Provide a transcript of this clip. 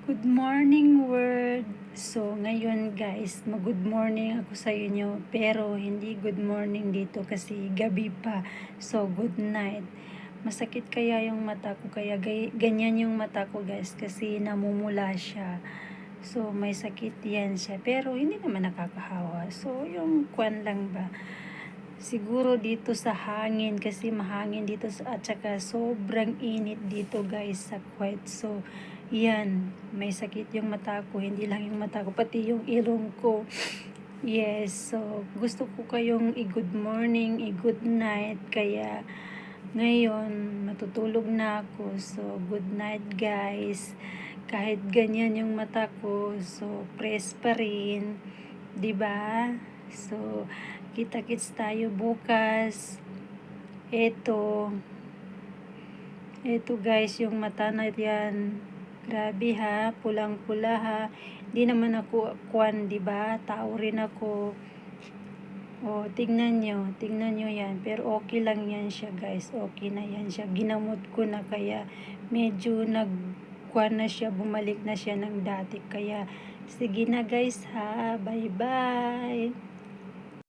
Good morning world! So, ngayon guys, mag-good morning ako sa inyo, pero hindi good morning dito kasi gabi pa. So, good night. Masakit kaya yung mata ko, kaya ganyan yung mata ko guys, kasi namumula siya. So, may sakit yan siya, pero hindi naman nakakahawa. So, yung kwan lang ba. Siguro dito sa hangin, kasi mahangin dito at saka sobrang init dito guys sa Kuwait. So, yan, may sakit yung mata ko, hindi lang yung mata ko, pati yung ilong ko. Yes, so gusto ko kayong i-good morning, i-good night, kaya ngayon matutulog na ako. So, good night guys. Kahit ganyan yung mata ko, so press pa rin, 'di ba? So, kita-kits tayo bukas. Eto guys, yung mata na yan. Grabe ha, pulang-pula ha. Di naman ako kwan, di ba? Tao rin ako. O, tingnan nyo yan. Pero okay lang yan siya guys. Okay na yan siya. Ginamot ko na, kaya medyo nagkwan na siya, bumalik na siya ng dati. Kaya, sige na guys ha. Bye-bye.